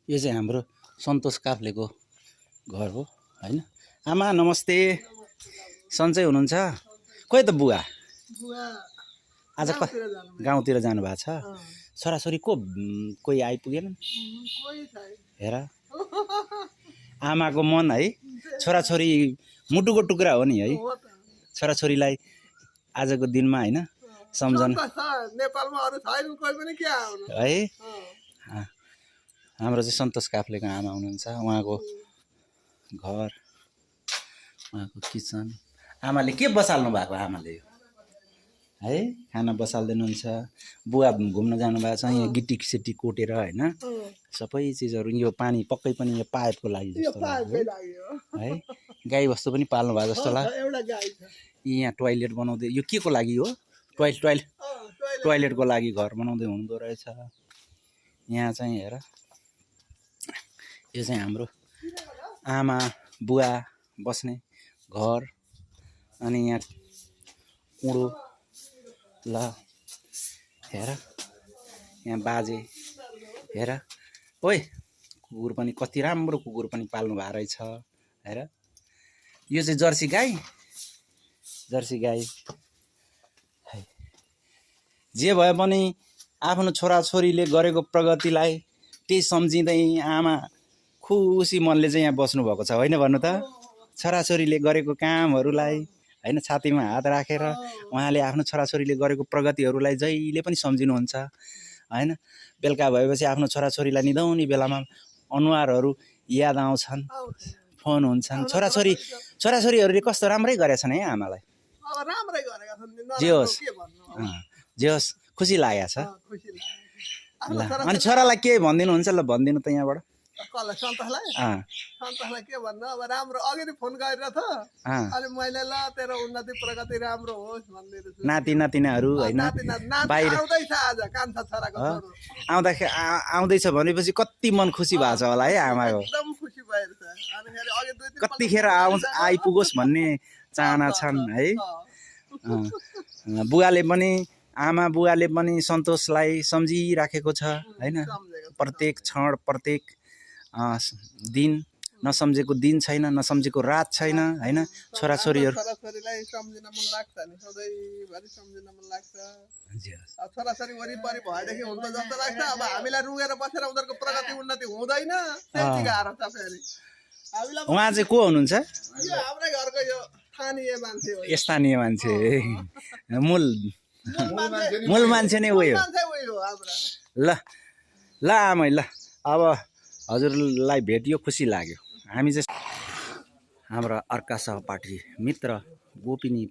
यो चाहिँ हाम्रो सन्तोष काफ्लेको घर हो हैन। आमा नमस्ते, सन्चै हुनुहुन्छ? खोइ त बुवा आज गाउँतिर जानु भएको छ? छोराछोरी कोही आइपुगेन? हेर आमाको मन है, छोराछोरी मुटुको टुक्रा हो नि है। छोराछोरीलाई आजको दिनमा हैन सम्झन नेपालमा अरु छैन कोही पनि के आउनु है। हाम्रो चाहिँ सन्तोष काफ्लेको आमा हुनुहुन्छ, उहाँको घर, उहाँको किचन। आमाले के बसाल्नु भएको? आमाले है खाना बसाल्दैनुहुन्छ। बुवा घुम्न जानुभएको छ, यहाँ गिटी सिटी कोटेर हैन सबै चिजहरू। यो पानी पक्कै पनि यो पाइपको लागि जस्तो लाग्यो है। गाई बस्तु पनि पाल्नु भएको जस्तो लाग्यो। एउटा गाई छ यहाँ टोयलेट बनाउँदै, यो के को लागि हो? टोयलेटको लागि घर बनाउँदै हुँदो रहेछ। यहाँ चाहिँ हेर, यो चाहिँ हाम्रो आमा बुवा बस्ने घर। अनि यहाँ कुँडो, ल हेर यहाँ बाजे, हेर ओइ कुकुर पनि, कति राम्रो कुकुर पनि पाल्नु भएको रहेछ हेर। यो चाहिँ जर्सी गाई, जर्सी गाई है। जे भए पनि आफ्नो छोराछोरीले गरेको प्रगतिलाई त्यही सम्झिँदै आमा खुसी मनले चाहिँ यहाँ बस्नुभएको छ होइन? भन्नु त, छोराछोरीले गरेको कामहरूलाई हैन छातीमा हात राखेर उहाँले आफ्नो छोराछोरीले गरेको प्रगतिहरूलाई जहिले पनि सम्झिनुहुन्छ हैन। बेलुका भएपछि आफ्नो छोराछोरीलाई निदाउने बेलामा अनुहारहरू याद आउँछन्, फोन हुन्छन्। छोराछोरीहरूले कस्तो राम्रै गरेछन् है आमालाई। राम्रै गरेका छन्। जे होस् जे होस्, खुसी लागेको छ। अनि छोरालाई के भनिदिनुहुन्छ? ल भनिदिनु त यहाँबाट। कसलाई? सन्तोषलाई के भन्नु अब? राम्रो अघि नै फोन गरेर त अनि मैले ल तेरो उन्नति प्रगति राम्रो होस् भन्दिनु छु। नाति नातिनाहरू हैन बाहिर आउँदैछ, आज कान्छा छोराको छोरो आउँदैछ भनेपछि कति मन खुसी भएको छ होला है आमाको। एकदम खुसी भइरहेछ। अनि फेरि अघि दुई दिन कतिखेर आइपुगोस् भन्ने चाहना छन् है। बुवाले पनि, आमा बुवाले पनि सन्तोषलाई सम्झिराखेको छ हैन। प्रत्येक क्षण प्रत्येक दिन, नसम्झेको दिन छैन, नसम्झेको रात छैन हैन। छोराछोरीलाई सम्झिन मन लाग्छ नि, सधैँभरि सम्झिन मन लाग्छ। छोराछोरी वरिपरि भएदेखि हुन्छ जस्तो लाग्छ। अब हामीलाई रुगेर बसेर उनीहरूको प्रगति उन्नति हुँदैन, त्यति गाह्रो छ। फेरि उहाँ चाहिँ को हुनुहुन्छ? यो हाम्रै घरको यो स्थानीय मान्छे हो। स्थानीय मान्छे, मूल मान्छे नै उयो। ल ल आमै, ल अब हजुरलाई भेटियो, खुसी लाग्यो। हामी चाहिँ हाम्रा अर्का सहपाठी मित्र गोपिनी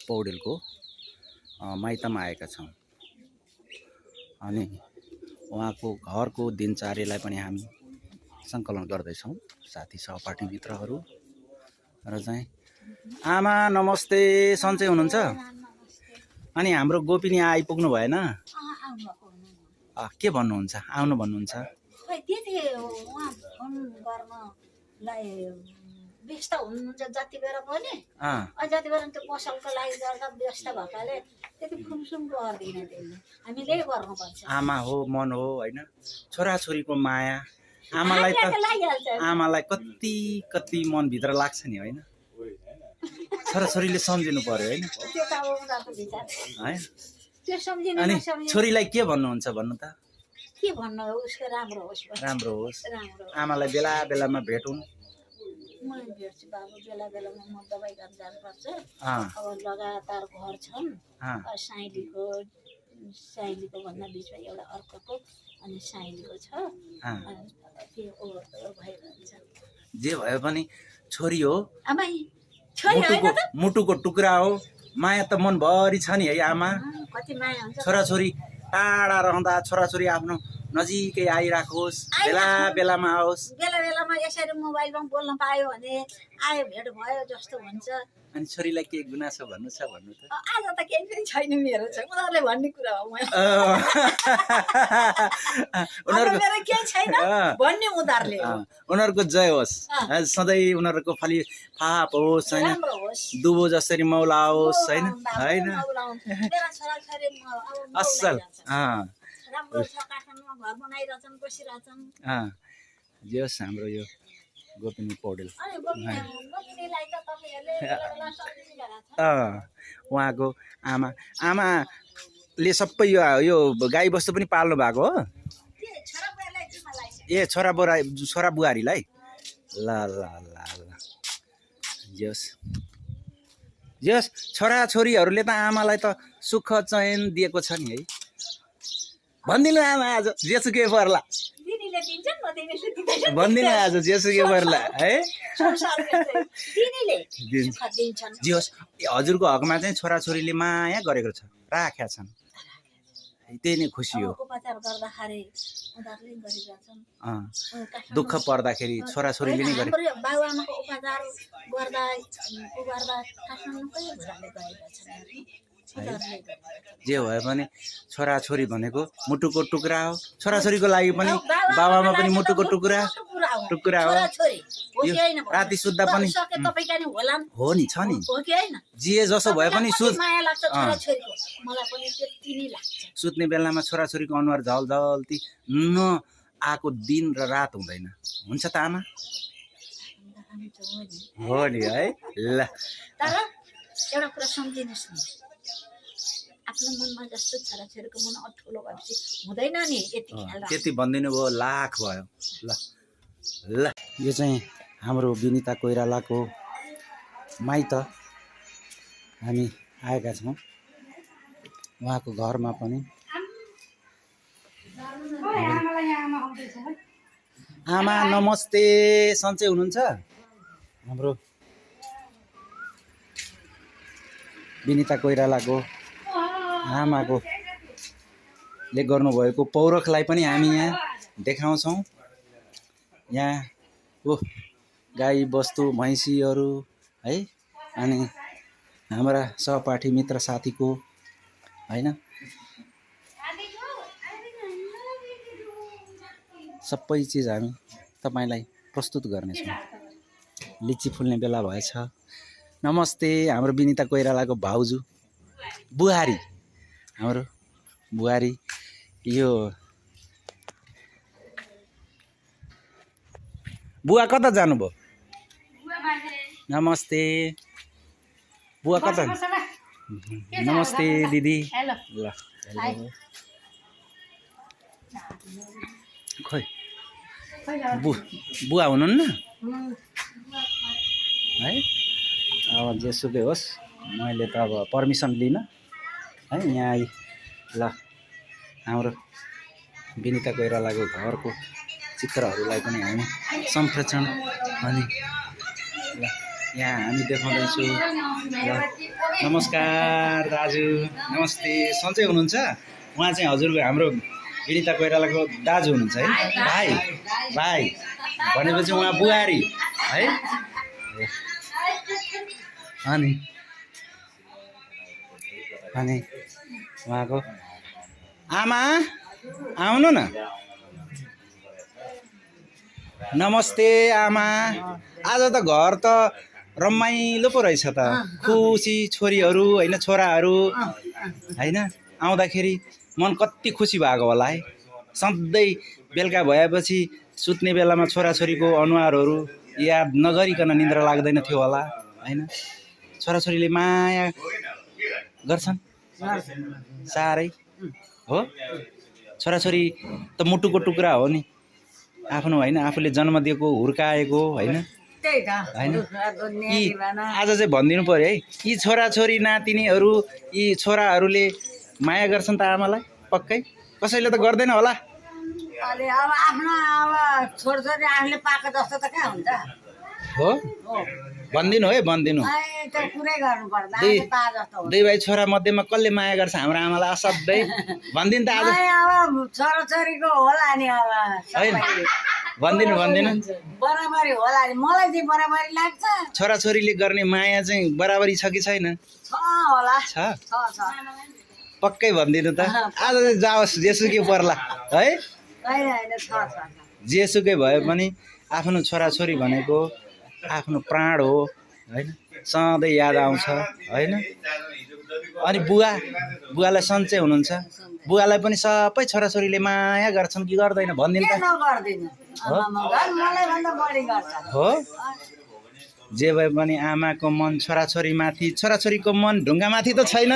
पौडेलको माइतमा आएका छौँ। अनि उहाँको घरको दिनचर्यालाई पनि हामी सङ्कलन गर्दैछौँ साथी सहपाठी मित्रहरू। र चाहिँ आमा नमस्ते, सन्चै हुनुहुन्छ? अनि हाम्रो गोपिनी आइपुग्नु भएन? के भन्नुहुन्छ? आउनु भन्नुहुन्छ? त्यति उहाँ फोन गर्नलाई व्यस्त हुनुहुन्छ जति बेला पनि, जति बेला त्यो पसलको लागि गर्दा व्यस्त भएकाले त्यति फुमसुम गर्दैन। त्यसले हामीले गर्नुपर्छ। आमा हो, मन हो होइन, छोराछोरीको माया आमालाई त, आमालाई कति कति मनभित्र लाग्छ नि होइन। छोराछोरीले सम्झिनु पर्यो होइन। अनि छोरीलाई के भन्नुहुन्छ भन्नु त? के भन्नु, उसको राम्रो होस्, राम्रो होस्। आमालाई बेला बेलामा भेटौँ। म भेट्छु बाबु, बेला बेलामा म दबाई गर्न जानुपर्छ। अब लगातार घर छन्, साइलीको भन्दा बिचमा एउटा अर्कोको, अनि साइलीको छ, भइरहन्छ। जे भए पनि छोरी हो, छोरी मुटुको टुक्रा हो। माया त मनभरि छ नि है आमा। कति माया हुन्छ। छोराछोरी टाढा रहँदा छोराछोरी आफ्नो नजिकै आइराखोस्, बेला बेलामा आओस्। बेला बेलामा यसरी मोबाइलमा बोल्न पायो भने आयो, भेट भयो जस्तो हुन्छ। अनि छोरीलाई के गुनासो भन्नु छ भन्नु त? आज त केही पनि छैन मेरो चाहिँ, उनीहरूले भन्ने कुरा हो। उनीहरूको केही छैन भन्ने उनीहरूले, उनीहरूको जय होस्, सधैँ उनीहरूको फाप होस् होइन, दुबो जसरी मौला होस् होइन। असल राम्रो छ काठमाडौँमा घर बनाइरहेछन् बसिरहेछन् जे होस् हाम्रो यो गोपिनी पौडेल अनि गोपिनीलाई त तपाईँहरूले बेला बेला सम्झिनु भएको छ उहाँको आमाले सबै यो गाई बस्तु पनि पाल्नु भएको हो ए छोरा बुहारीलाई ल ल ल ल जस छोराछोरीहरूले त आमालाई त सुख चयन दिएको छ नि है भनिदिनु आमा आज जेसुकै पर्ला भनिदिनु आज जेसुकै पर्ला है जे होस् हजुरको हकमा चाहिँ छोराछोरीले माया गरेको छ राखेका छन् त्यही नै खुसी हो उपचार गर्दाखेरि उनीहरूले गरिरहेछन् दुःख पर्दाखेरि छोराछोरीले नै गरे बाबुआमाको उपचार गर्दा काठमाडौँकै घुराले गरेका छन् जे भए पनि छोराछोरी भनेको मुटुको टुक्रा हो छोराछोरीको लागि पनि बाबामा पनि मुटुको टुक्रा हो यो राति सुत्दा पनि हो नि छ नि जे जसो भए पनि सुत्ने बेलामा छोराछोरीको अनुहार झलझल्ती आएको दिन र रात हुँदैन हुन्छ त आमा हो नि है ल तर एउटा कुरा सम्झिनुहोस् न आफ्नो मनमा जस्तो छोराछोरीको मन अठुलो भएपछि हुँदैन नि त्यति भनिदिनु भयो लाख भयो ल ल यो चाहिँ हाम्रो विनिता कोइरालाको माइत हामी आएका छौँ उहाँको घरमा पनि आमा नमस्ते सन्चै हुनुहुन्छ हाम्रो विनिता कोइरालाको आमाको ले गर्नुभएको पौरखलाई पनि हामी यहाँ देखाउँछौँ यहाँ गाई बस्तु भैँसीहरू है अनि हाम्रा सहपाठी मित्र साथीको हैन सबै चिज हामी तपाईलाई प्रस्तुत गर्नेछौँ लिची फुल्ने बेला भएछ नमस्ते हाम्रो विनिता कोइरालाको भाउजू बुहारी हाम्रो बुहारी यो बुवा कता जानुभयो नमस्ते बुवा कता नमस्ते दिदी ल खोइ बुवा हुनुहुन्न है अब जेसुकै होस् मैले त अब पर्मिसन लिन है यहाँ आइ ल हाम्रो विनिता कोइरालाको घरको चित्रहरूलाई पनि हामी सम्प्रेषण अनि ल यहाँ हामी देखाउँदैछु नमस्कार दाजु नमस्ते सन्चै हुनुहुन्छ उहाँ चाहिँ हजुरको हाम्रो विनिता कोइरालाको दाजु हुनुहुन्छ है भाइ भनेपछि उहाँ बुहारी है अनि उहाँको आमा आउनु न नमस्ते आमा आज त घर त रमाइलो पो रहेछ त खुसी छोरीहरू होइन छोराहरू होइन आउँदाखेरि मन कति खुसी भएको होला है सधैँ बेलुका भएपछि सुत्ने बेलामा छोराछोरीको अनुहारहरू याद नगरिकन निद्रा लाग्दैन थियो होला होइन छोराछोरीले माया गर्छन् साह्रै हो छोराछोरी त मुटुको टुक्रा हो नि आफ्नो होइन आफूले जन्म दिएको हुर्काएको होइन आज चाहिँ भनिदिनु पर्यो है यी छोराछोरी नातिनीहरू यी छोराहरूले माया गर्छन् त आमालाई पक्कै कसैले त गर्दैन होला अब आफ्नो अब छोराछोरी आफूले पाएको जस्तो त कहाँ हुन्छ हो भनिदिनु है भनिदिनु दुई भाइ छोरा मध्येमा कसले माया गर्छ हाम्रो आमालाई असाध्यै भनिदिनु त आज छोराछोरीको होला नि अब होइन भनिदिनु बराबरी होला नि मलाई चाहिँ बराबरी लाग्छ छोराछोरीले गर्ने माया चाहिँ बराबरी छ कि छैन होला छ पक्कै भनिदिनु त आज चाहिँ जाओस् जेसुकै पर्ला है जेसुकै भए पनि आफ्नो छोराछोरी भनेको आफ्नो प्राण हो होइन सधैँ याद आउँछ होइन अनि बुवालाई सन्चै हुनुहुन्छ? बुवालाई पनि सबै छोराछोरीले माया गर्छन् कि गर्दैन भनिदिनु त? हो जे भए पनि आमाको मन छोराछोरीमाथि, छोराछोरीको मन ढुङ्गामाथि त छैन?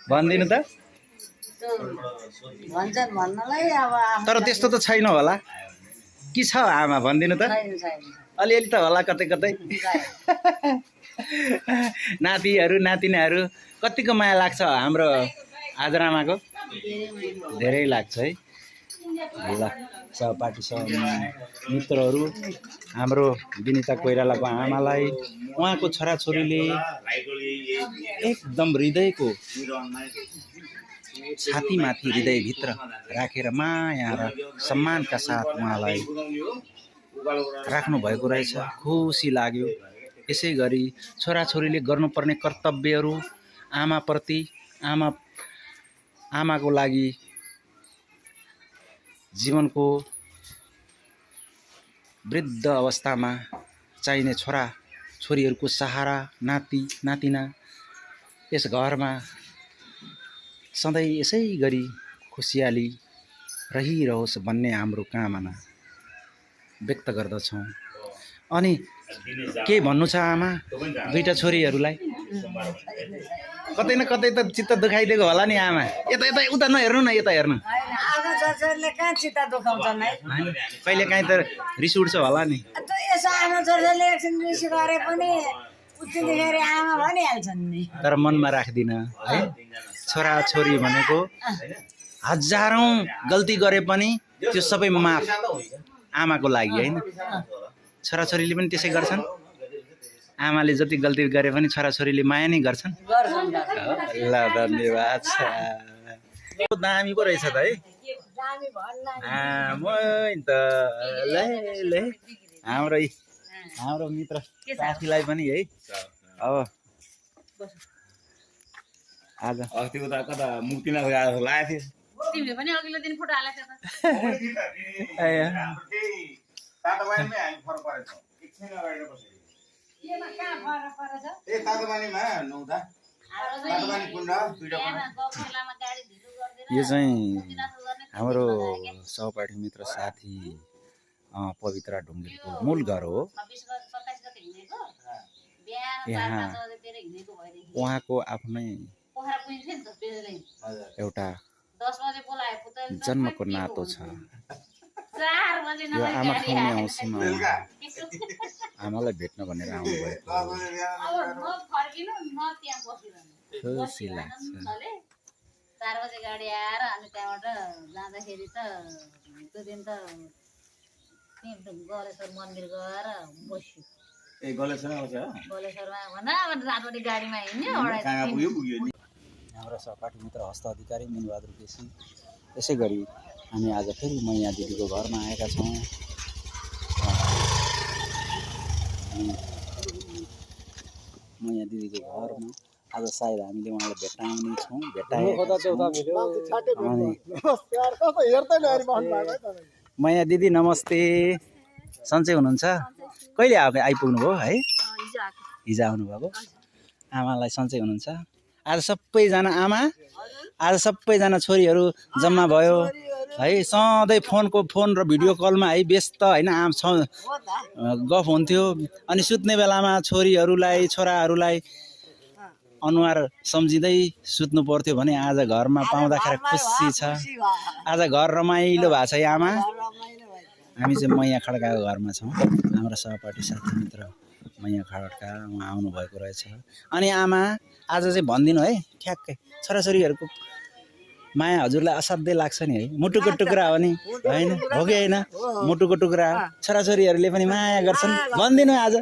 भनिदिनु त। तर त्यस्तो त छैन होला कि छ आमा? भनिदिनु त। अलिअलि त होला कतै कतै। नातिहरू नातिनाहरू कतिको माया लाग्छ हाम्रो आजरामाको? धेरै लाग्छ है। ल सहपाठी मित्रहरू, हाम्रो विनिता कोइरालाको आमालाई उहाँको छोराछोरीले एकदम हृदयको छातीमाथि हृदयभित्र राखेर माया र सम्मानका साथ उहाँलाई राख्नु भएको रहेछ। खुसी लाग्यो। यसै गरी छोराछोरीले गर्नुपर्ने कर्तव्यहरू आमाप्रति, आमाको लागि जीवनको वृद्ध अवस्थामा चाहिने छोरा छोरीहरूको सहारा, नाति नातिना यस घरमा सधैँ यसै गरी खुसियाली रहिरहोस् भन्ने हाम्रो कामना व्यक्त गर्दछौँ। अनि के भन्नु छ आमा दुईटा छोरीहरूलाई? कतै न कतै त चित्त दुखाइदिएको होला नि आमा? यता यता उता नहेर्नु न, यता हेर्नु। कहिले काहीँ त रिस उठ्छ होला नि? तर मनमा राख्दिन है। छोराछोरी भनेको हजारौँ गल्ती गरे पनि त्यो सबै माफ आमाको लागि होइन। छोराछोरीले पनि त्यसै गर्छन्। आमाले जति गल्ती गरे पनि छोराछोरीले माया नै गर्छन्। ल धन्यवाद। दामी पो रहेछ त है। त ले हाम्रो मित्र साथीलाई पनि है अब आज अस्तिको त कता मुक्तिमा लागेको थियो। तिमीले पनि अघिल्लो दिन फोटो हालेको थियो यो चाहिँ हाम्रो सहपाठी मित्र साथी पवित्रा ढुङ्गेलको मूल घर हो। यहाँ उहाँको आफ्नै एउटा जन्मको नातो छ। यो आमा खुवाउने औँसीमा आमालाई भेट्न भनेर आउनुभएको खुसी लाग्छ। 4 बजे गाडी आएर अनि त्यहाँबाट जाँदाखेरि त त्यो दिन त गलेश्वर मन्दिर गएर बस्यो। गलेश्वरमा भन्दा रातभरि गाडीमा हिँड्यो। हाम्रो सहपाठी मित्र हस्त अधिकारी मिनबहादुर केसी। यसै गरी हामी आज फेरि मैया दिदीको घरमा आएका छौँ। मैया दिदीको घरमा आज सायद हामीले उहाँलाई भेट्टाउने छौँ। मैया दिदी नमस्ते, सन्चै हुनुहुन्छ? कहिले आइपुग्नु भयो है? हिजो आउनुभएको। आमालाई सन्चै हुनुहुन्छ? आज सबैजना आमा, आज सबैजना छोरीहरू जम्मा भयो है। सधैँ फोन र भिडियो कलमा है व्यस्त होइन गफ हुन्थ्यो। अनि सुत्ने बेलामा छोरीहरूलाई छोराहरूलाई अनुहार सम्झिँदै सुत्नु पर्थ्यो भने आज घरमा पाउँदाखेरि खुसी छ। आज घर रमाइलो भएको छ है आमा। हामी चाहिँ मैया खड्काको घरमा छौँ। हाम्रो सहपाठी साथी मित्र मैया खड्का उहाँ आउनुभएको रहेछ। अनि आमा आज चाहिँ भनिदिनु है ठ्याक्कै छोराछोरीहरूको माया हजुरलाई असाध्यै लाग्छ नि है? मुटुको टुक्रा हो नि होइन? हो कि होइन? मुटुको टुक्रा छोराछोरीहरूले पनि माया गर्छन् भनिदिनु। आज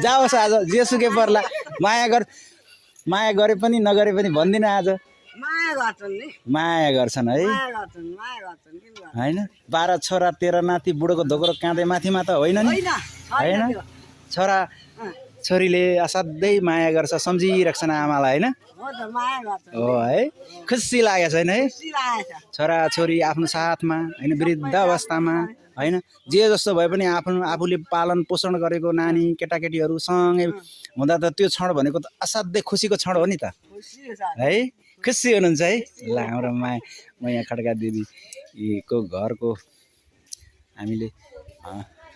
जाओस्, आज जेसुकै पर्ला माया गरे पनि नगरे पनि भनिदिनु। आज माया गर्छन् है होइन? 12 छोरा 13 नाति बुढोको धोक्रो काँधे माथिमा त होइन नि? होइन, छोरीले असाध्यै माया गर्छ, सम्झिरहेछन् आमालाई होइन? हो त माया गर्छ हो है, खुसी लागेको छैन है? खुसी लागेको छ छोरा छोरी आफ्नो साथमा होइन, वृद्ध अवस्थामा होइन, जे जस्तो भए पनि आफूले पालन पोषण गरेको नानी केटाकेटीहरू सँगै हुँदा त त्यो क्षण भनेको त असाध्यै खुसीको क्षण हो नि त खुसी छ है। खुसी हुनुहुन्छ है? ल हाम्रो म यहाँ खड्का दिदीको घरको हामीले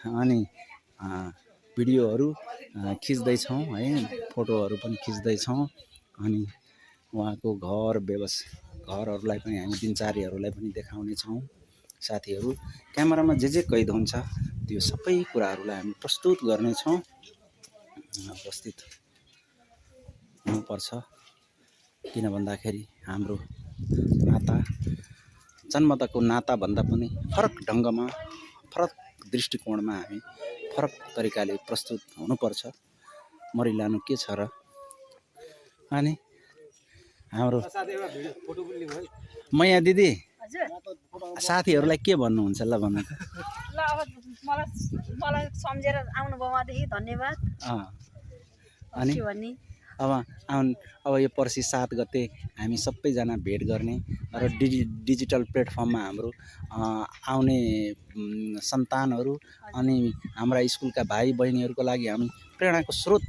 अनि भिडियोहरू खिच्दैछौँ है, फोटोहरू पनि खिच्दैछौँ। अनि उहाँको घरहरूलाई पनि हामी दिनचर्याहरूलाई पनि देखाउनेछौँ। साथीहरू क्यामेरामा जे कैद हुन्छ त्यो सबै कुराहरूलाई हामी प्रस्तुत गर्नेछौँ। उपस्थित हुनुपर्छ, किन भन्दाखेरि हाम्रो नाता जन्मताको नाताभन्दा पनि फरक ढङ्गमा, फरक दृष्टिकोणमा हामी फरक तरिकाले प्रस्तुत हुनुपर्छ। मरिलानु के छ र? अनि हाम्रो मैया दिदी साथीहरूलाई के भन्नुहुन्छ ल भन्नु त? ल अब मलाई सम्झेर आउनुभयोदेखि धन्यवाद। अनि के भन्ने अब यो पर्सि 7 गते हामी सबैजना भेट गर्ने र डिजिटल प्लेटफर्ममा हाम्रो आउने सन्तानहरू अनि हाम्रा स्कुलका भाइ बहिनीहरूको लागि हामी प्रेरणाको स्रोत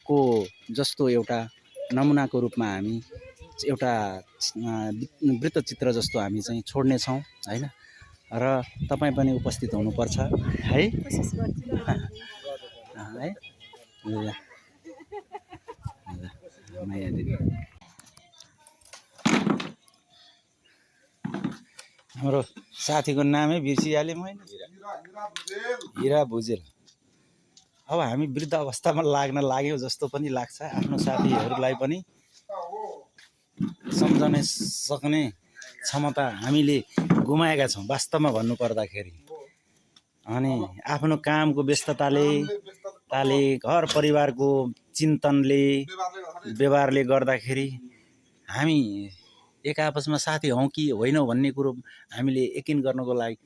को जस्तो एउटा नमुनाको रूपमा हामी एउटा वृत्तचित्र जस्तो हामी चाहिँ छोड्नेछौँ होइन। र तपाईँ पनि उपस्थित हुनुपर्छ है। है माया दिदी हाम्रो साथीको नामै बिर्सिहालेँ मैले, हिरा भुजेल। अब हामी वृद्ध अवस्थामा लाग्यौँ जस्तो पनि लाग्छ। आफ्नो साथीहरूलाई पनि सम्झन सक्ने क्षमता हामीले गुमाएका छौँ वास्तवमा भन्नुपर्दाखेरि। अनि आफ्नो कामको व्यस्तताले घर परिवारको चिन्तनले व्यवहारले गर्दाखेरि हामी एक आपसमा साथी हौँ कि होइनौँ भन्ने कुरो हामीले यकिन गर्नको लागि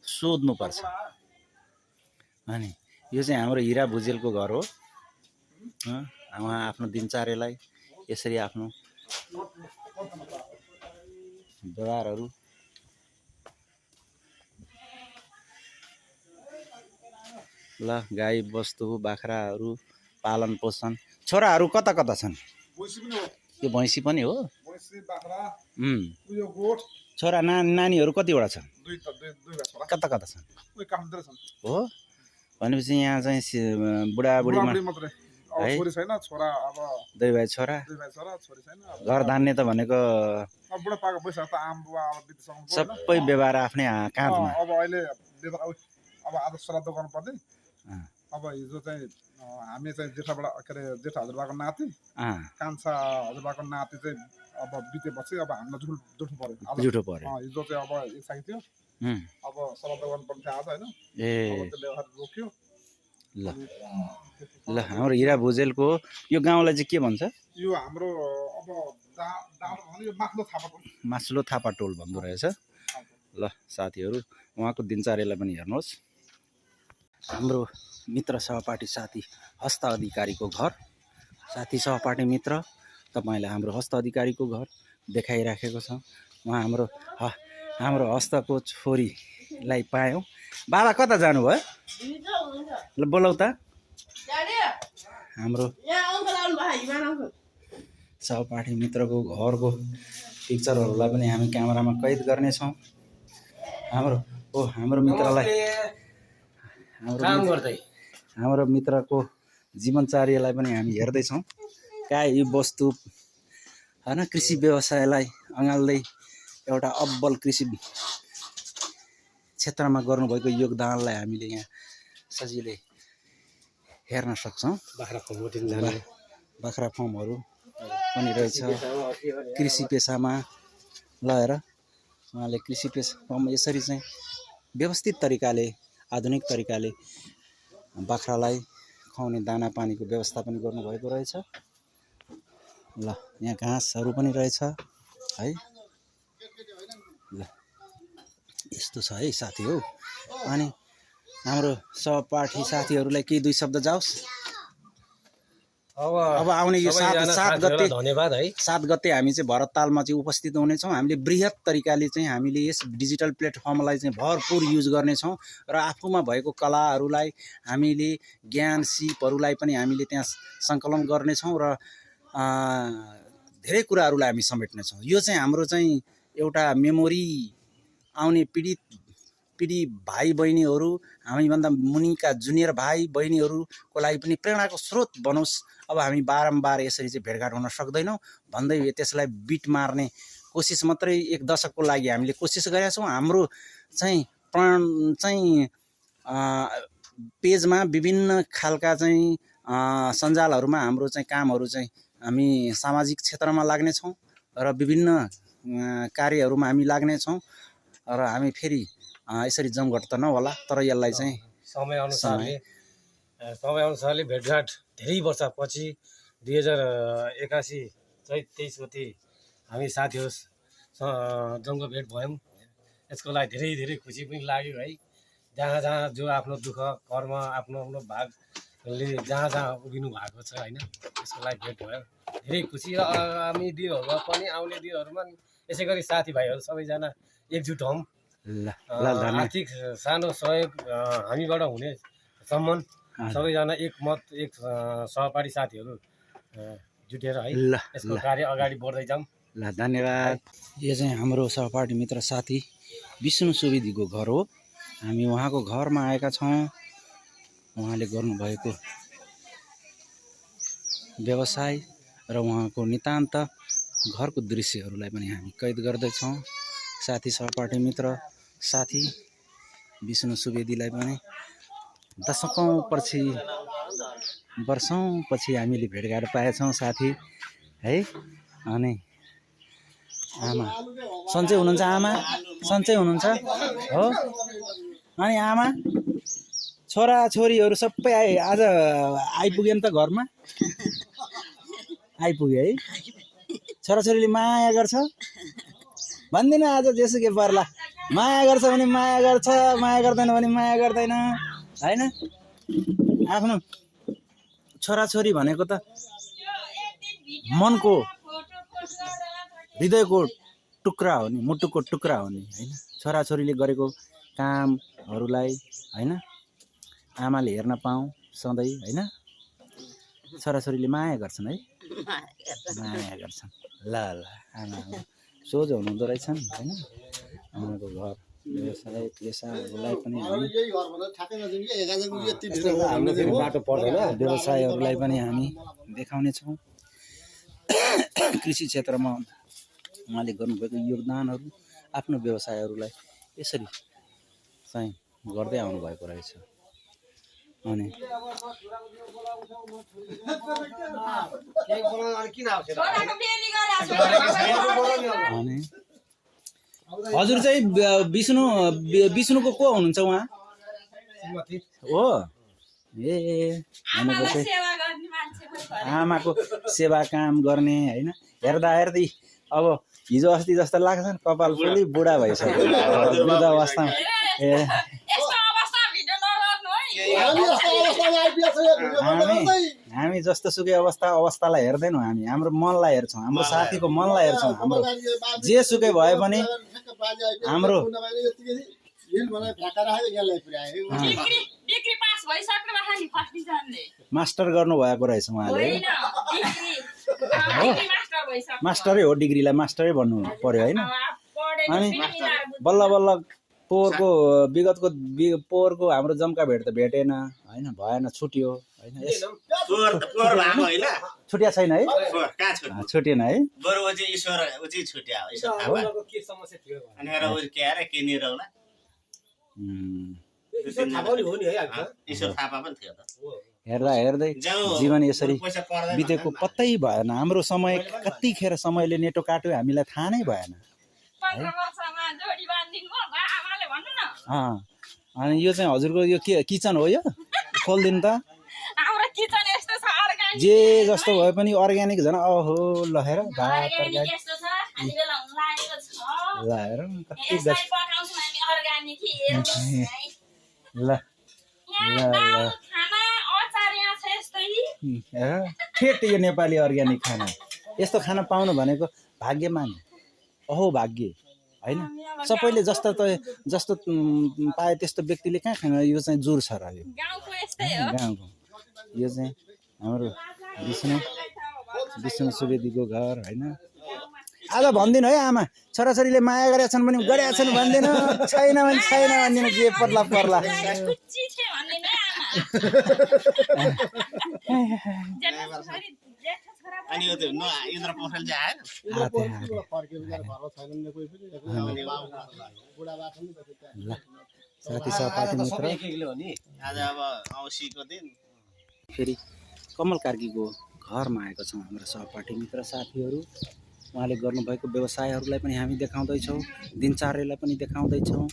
सोध्नुपर्छ। अनि यो चाहिँ हाम्रो हिरा भुजेलको घर हो। उहाँ आफ्नो दिनचर्यालाई यसरी आफ्नो व्यवहारहरू ल गाई बस्तु बाख्राहरू पालन पोषण। छोराहरू कता कता छन्? यो भैँसी पनि हो। छोरा नानीहरू कतिवटा छन्? कता कता छन्? हो भनेपछि यहाँ चाहिँ बुढाबुढीमा है दुई भाइ छोरा। घर धान्ने त भनेको सबै व्यवहार आफ्नै काँधमा। अब आज श्राद्ध गर्नुपर्ने। अब हिजो चाहिँ हामी चाहिँ जेठा हजुरबाको नाति कान्छा हजुरबाको नाति चाहिँ अब बितेपछि अब हामीलाई जुठो पर्यो। हिजो चाहिँ अब इच्छा थियो, अब श्राद्ध गर्नुपर्ने थियो आज होइन। त्यसले रोक्यो। ल हाम्रो हिरा भुजेलको यो गाउँलाई चाहिँ के भन्छ? यो हाम्रो अब मास्लो थापाटोल भन्दो रहेछ। ल साथीहरू उहाँको दिनचर्यालाई पनि हेर्नुहोस्। हाम्रो मित्र सहपाठी साथी हस्त अधिकारीको घर। साथी सहपाठी मित्र तपाईँलाई हाम्रो हस्त अधिकारीको घर देखाइराखेको छ। उहाँ हाम्रो हस्तको छोरीलाई पायौँ। बाबा कता जानुभयो? ल बोलाउ त। हाम्रो सहपाठी मित्रको घरको पिक्चरहरूलाई पनि हामी क्यामेरामा कैद गर्नेछौँ। हाम्रो मित्रलाई हाम्रो मित्रको जीवनचर्यालाई पनि हामी हेर्दैछौँ। गाई बस्तु होइन, कृषि व्यवसायलाई अँगाल्दै एउटा अब्बल कृषि क्षेत्रमा गर्नुभएको योगदानलाई हामीले यहाँ सजिलै हेर्न सक्छौँ। बाख्रा फर्महरू पनि रहेछ। कृषि पेसामा लगाएर उहाँले कृषि पेसामा यसरी चाहिँ व्यवस्थित तरिकाले आधुनिक तरिकाले बाख्रालाई खुवाउने दाना पानीको व्यवस्था पनि गर्नुभएको रहेछ। ल यहाँ घाँसहरू पनि रहेछ है। ल यस्तो छ है साथी हो। अनि हाम्रो सहपाठी साथीहरूलाई केही 2 शब्द जाओस्। अब आउने यो 7 गते धन्यवाद है। 7 गते हामी चाहिँ भरततालमा चाहिँ उपस्थित हुनेछौँ। हामीले बृहत तरिकाले चाहिँ हामीले यस डिजिटल प्लेटफर्मलाई चाहिँ भरपुर युज गर्नेछौँ र आफूमा भएको कलाहरूलाई हामीले ज्ञान सिपहरूलाई पनि हामीले त्यहाँ सङ्कलन गर्नेछौँ र धेरै कुराहरूलाई हामी समेट्नेछौँ। यो चाहिँ हाम्रो चाहिँ एउटा मेमोरी आउने पिँढी भाइ बहिनीहरू, हामीभन्दा मुनिका जुनियर भाइ बहिनीहरूको लागि पनि प्रेरणाको स्रोत बनोस्। अब हामी बारम्बार यसरी चाहिँ भेटघाट हुन सक्दैनौँ भन्दै त्यसलाई बिट मार्ने कोसिस मात्रै 1 दशकको लागि हामीले कोसिस गरेका छौँ। हाम्रो चाहिँ प्राण चाहिँ पेजमा विभिन्न खालका चाहिँ सञ्जालहरूमा हाम्रो चाहिँ कामहरू चाहिँ हामी सामाजिक क्षेत्रमा लाग्नेछौँ र विभिन्न कार्यहरूमा हामी लाग्नेछौँ र हामी फेरि यसरी जमघट त नहोला तर यसलाई चाहिँ समयअनुसारले भेटघाट धेरै वर्षपछि 2081 चैत 23 गते हामी साथीहरू जङ्ग भेट भयौँ। यसको लागि धेरै धेरै खुसी पनि लाग्यो है। जहाँ जहाँ जो आफ्नो दुःख कर्म आफ्नो आफ्नो भागले जहाँ जहाँ उभिनु भएको छ होइन, यसको लागि भेट भयो। धेरै खुसी र आगामी दिनहरूमा पनि आउने दिनहरूमा यसै गरी साथीभाइहरू सबैजना एकजुट हौँ। आर्थिक सानो सहयोग हामीबाट हुने सम्मान सबैजना एकमत एक सहपाठी साथीहरू जुटेर है यसको कार्य अगाडि बढ्दै जाऊँ। ल धन्यवाद। यो चाहिँ हाम्रो सहपाठी मित्र साथी विष्णु सुवेदीको घर हो। हामी उहाँको घरमा आएका छौँ। उहाँले गर्नुभएको व्यवसाय र उहाँको नितान्त घरको दृश्यहरूलाई पनि हामी कैद गर्दैछौँ। साथी सहपाठी मित्र साथी विष्णु सुवेदीलाई पनि वर्षौँपछि हामीले भेटघाट पाएछौँ साथी है। अनि आमा सन्चै हुनुहुन्छ? आमा सन्चै हुनुहुन्छ हो? अनि आमा छोराछोरीहरू सबै आज आइपुगे नि त घरमा? आइपुगे है। छोराछोरीले माया गर्छ भन्दिनँ आज जेसुकै पर्ला। माया गर्छ भने माया गर्छ, माया गर्दैन भने माया गर्दैन होइन। आफ्नो छोराछोरी भनेको त मनको हृदयको टुक्रा हो नि, मुटुको टुक्रा हो नि होइन। छोराछोरीले गरेको कामहरूलाई होइन आमाले हेर्न पाऊँ सधैँ होइन। छोराछोरीले माया गर्छन् है, माया गर्छन्। ल ल आमा सोझो हुनुहुँदो रहेछन् होइन। आमाको घर व्यवसाय पेसाहरूलाई पनि व्यवसायहरूलाई पनि हामी देखाउनेछौँ। कृषि क्षेत्रमा उहाँले गर्नुभएको योगदानहरू आफ्नो व्यवसायहरूलाई यसरी चाहिँ गर्दै आउनुभएको रहेछ। अनि हजुर चाहिँ विष्णुको को हुनुहुन्छ उहाँ हो? ए आमाको सेवा काम गर्ने होइन। हेर्दा हेर्दै अब हिजो अस्ति जस्तो लाग्छ नि, कपाल फुली बुढा भइसक्यो वृद्ध अवस्थामा। ए हामी जस्तो सुकै अवस्थालाई हेर्दैनौँ। हामी हाम्रो मनलाई हेर्छौँ, हाम्रो साथीको मनलाई हेर्छौँ। हाम्रो जे सुकै भए पनि हाम्रो मास्टर गर्नुभएको रहेछ उहाँले। मास्टरै हो, डिग्रीलाई मास्टरै भन्नु पर्यो होइन। अनि बल्ल बल्ल पोहोरको विगतको पोहोरको हाम्रो जम्का भेट त भेटेन होइन, भएन, छुट्यो होइन। छुट्या छैन है, छुटेन है। हेर्दा हेर्दै जीवन यसरी बितेको पत्तै भएन। हाम्रो समय कतिखेर समयले नेटो काट्यो हामीलाई थाहा नै भएन। अनि यो चाहिँ हजुरको यो के किचन हो? यो खोलिदिनु त। जे जस्तो भए पनि अर्ग्यानिक झन्। ओहो ल हेर भात तरकारी ल हेर कति ल ठेट यो नेपाली अर्ग्यानिक खाना यस्तो खाना पाउनु भनेको भाग्यमान अहो भाग्य होइन सबैले जस्तो पाए त्यस्तो व्यक्तिले कहाँ खाना यो चाहिँ जोर छ र यो गाउँको यो चाहिँ हाम्रो विष्णु सुवेदीको घर होइन आज भन्दिनँ है आमा छोराछोरीले माया गरेका छन् भने गरेका छन् भन्दैन छैन भने छैन भन्दिनँ जे पर्ला पर्ला अनि यो इन्द्र पोखरेल चाहिँ आएन साथी सहपाठी मित्र आज अब औँसीको दिन फेरि कमल कार्कीको घरमा आएको छौँ हाम्रा सहपाठी मित्र साथीहरू उहाँले गर्नुभएको व्यवसायहरूलाई पनि हामी देखाउँदैछौँ दिनचर्यालाई पनि देखाउँदैछौँ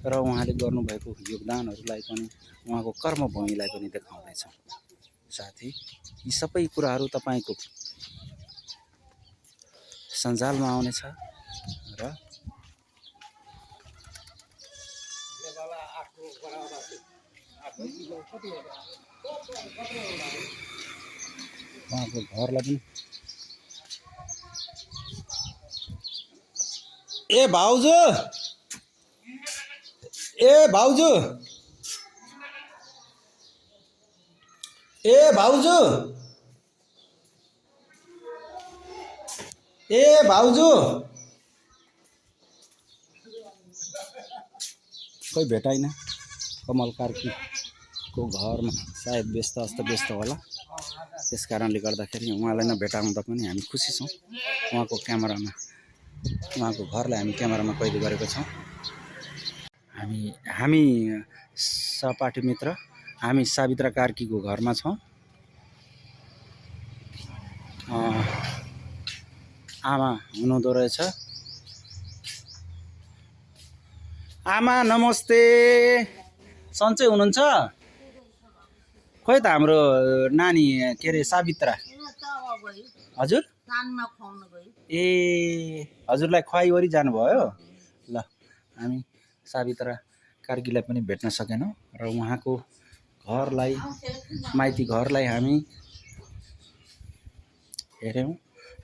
र उहाँले गर्नुभएको योगदानहरूलाई पनि उहाँको कर्मभूमिलाई पनि देखाउँदैछौँ साथी यी सबै कुराहरू तपाईँको सञ्जालमा आउनेछ र उहाँको घरलाई पनि ए भाउजू ए भाउजू ए भाउजू ए भाउजू कोही भेटाइन कमल कार्कीको घरमा सायद व्यस्त होला त्यस कारणले गर्दाखेरि उहाँलाई नभेटाउँदा पनि हामी खुसी छौँ उहाँको क्यामेरामा उहाँको घरलाई हामी क्यामेरामा कैद गरेको छौँ हामी सहपाठी मित्र हामी सावित्रा कार्कीको घरमा छौँ आमा हुनुहुँदो रहेछ आमा नमस्ते सन्चै हुनुहुन्छ खोइ त हाम्रो नानी के अरे सावित्रा हजुर ए हजुरलाई खुवाइवरी जानुभयो ल हामी सावित्रा कार्कीलाई पनि भेट्न सकेनौँ र उहाँको घरलाई माइती घरलाई हामी हेऱ्यौँ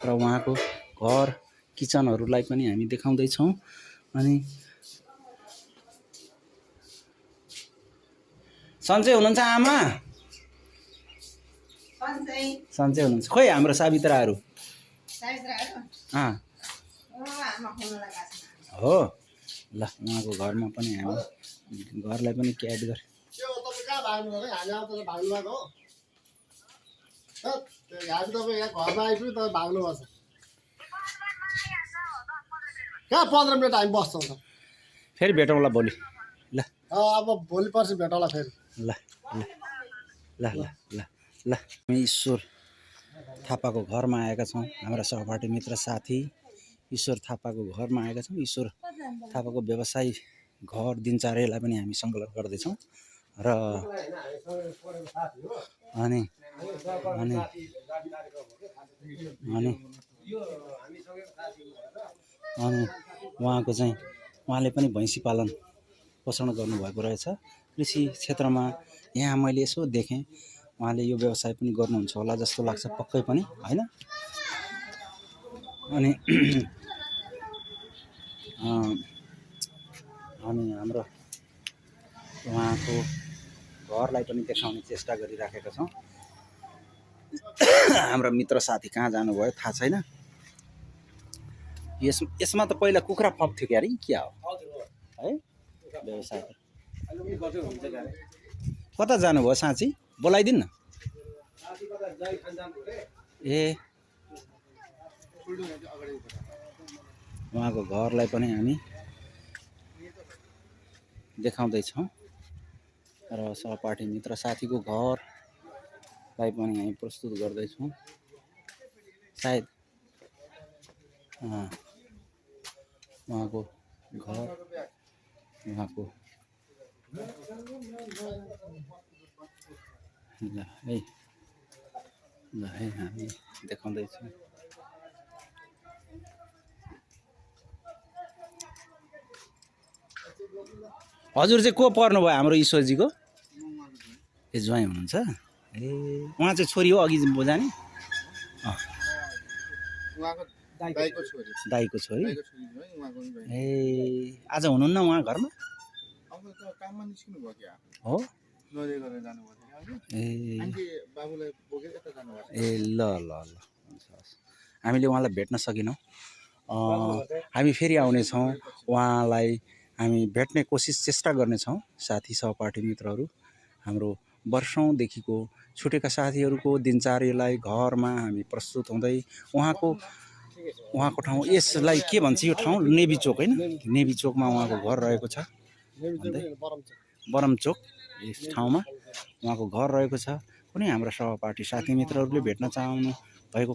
र उहाँको घर किचनहरूलाई पनि हामी देखाउँदैछौँ अनि सन्चै हुनुहुन्छ आमा सन्चै हुनुहुन्छ खोइ हाम्रो सावित्राहरू हो ल उहाँको घरमा पनि हामी घरलाई पनि क्याद गरे कहाँ 15 मिनट हामी बस्छौँ त फेरि भेटौँला भोलि ल अब भोलि पर्सि भेटौँला फेरि ल ल ल ल ल ल हामी ईश्वर थापाको घरमा आएका छौँ हाम्रा सहपाठी मित्र साथी ईश्वर थापाको घरमा आएका छौँ ईश्वर थापाको व्यवसाय घर दिनचर्यालाई पनि हामी सङ्कलन गर्दैछौँ र अनि अनि अनि अनि उहाँको चाहिँ उहाँले पनि भैँसी पालन पोषण गर्नुभएको रहेछ कृषि क्षेत्रमा यहाँ मैले यसो देखेँ उहाँले यो व्यवसाय पनि गर्नुहुन्छ होला जस्तो लाग्छ पक्कै पनि होइन अनि हामी हाम्रो उहाँको घरलाई पनि देखाउने चेष्टा गरिराखेका छौँ हाम्रो मित्र साथी कहाँ जानुभयो थाहा छैन यसमा त पहिला कुखुरा फप्थ्यो क्या अरे क्या हो है व्यवसाय कता जानुभयो साँच्ची बोलाइदिनु न ए उहाँको घरलाई पनि हामी देखाउँदैछौँ र सहपाठी मित्र साथीको घरलाई पनि हामी प्रस्तुत गर्दैछौँ सायद उहाँको घर उहाँको ल है हामी देखाउँदैछौँ हजुर चाहिँ को पर्नुभयो हाम्रो ईश्वरजीको ए ज्वाइँ हुनुहुन्छ ए उहाँ चाहिँ छोरी हो अघि जाने उहाँको दाइको छोरी दाइको छोरी दाइको छोरी है उहाँको नि बहिनी। ए आज हुनुहुन्न उहाँ घरमा अब त काममा निस्किनु भयो क्या हो नरे गरेर जानुभयो अघि ए आन्टी बाबुलाई बोकेर यता जानुभएको ए ल ल ल हुन्छ हस् हामीले उहाँलाई भेट्न सकेनौँ हामी फेरि आउनेछौँ उहाँलाई हामी भेट्ने कोसिस चेष्टा गर्नेछौँ साथी सहपाठी मित्रहरू हाम्रो वर्षौँदेखिको छुटेका साथीहरूको दिनचर्यालाई घरमा हामी प्रस्तुत हुँदै उहाँको ठाउँ यसलाई के भन्छ यो ठाउँ नेभी चोक होइन नेभी चोकमा उहाँको घर रहेको छ बरम चोक यस ठाउँमा उहाँको घर रहेको छ कुनै हाम्रो सहपाठी साथी मित्रहरूले भेट्न चाहनु भएको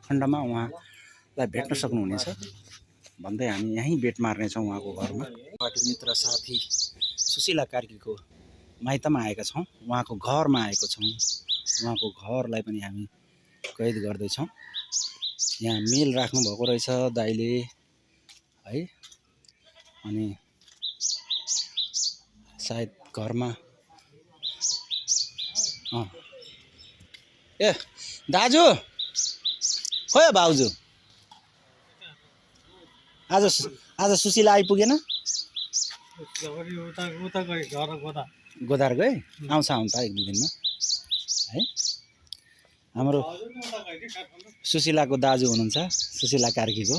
खण्डमा उहाँलाई भेट्न सक्नुहुनेछ भन्दै हामी यहीँ भेट मार्नेछौँ उहाँको घरमा पार्टी मित्र साथी सुशीला कार्कीको माइतमा आएका छौँ उहाँको घरमा आएको छौँ उहाँको घरलाई पनि हामी कैद गर्दैछौँ यहाँ मेल राख्नुभएको रहेछ दाइले है अनि सायद घरमा ए दाजु खोइ भाउजू आज सुशीला आइपुगेन गोदार गए आउँछ त एक दुई दिनमा है हाम्रो सुशीलाको दाजु हुनुहुन्छ सुशीला कार्कीको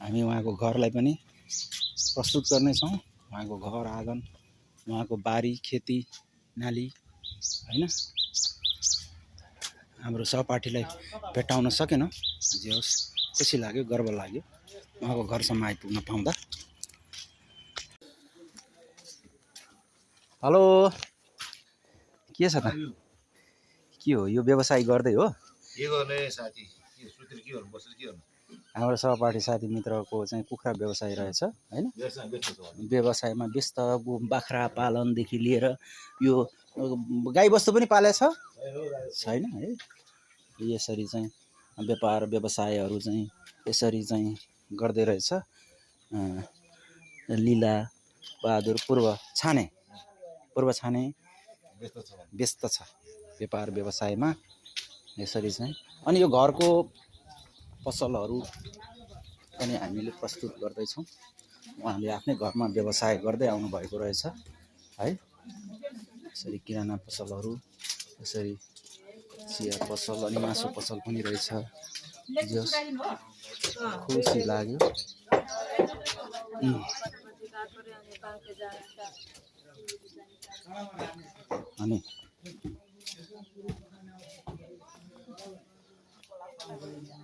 हामी उहाँको घरलाई पनि प्रस्तुत गर्नेछौँ उहाँको घर आँगन उहाँको बारी खेती नाली होइन हाम्रो सहपाठीलाई भेटाउन सकेनौँ जे होस् खुसी लाग्यो गर्व लाग्यो उहाँको घरसम्म आइपुग्न पाउँदा हेलो के छ त के हो यो व्यवसाय गर्दै हो के गर्ने साथी के गर्नु बसेर के गर्नु हाम्रो सहपाठी साथी मित्रको चाहिँ कुखुरा व्यवसाय रहेछ होइन व्यवसायमा व्यस्त बाख्रा पालनदेखि लिएर यो गाईबस्तु पनि पालेछ छैन है यसरी चाहिँ व्यापार व्यवसायहरू चाहिँ यसरी चाहिँ गर्दै रहेछ लीला बहादुर पूर्व छाने व्यस्त छ व्यापार व्यवसायमा यसरी चाहिँ अनि यो घरको पसलहरू पनि हामीले प्रस्तुत गर्दैछौँ उहाँले आफ्नै घरमा व्यवसाय गर्दै आउनुभएको रहेछ है यसरी किराना पसलहरू यसरी चिया पसल अनि मासु पसल पनि रहेछ जस खुसी लाग्यो अनि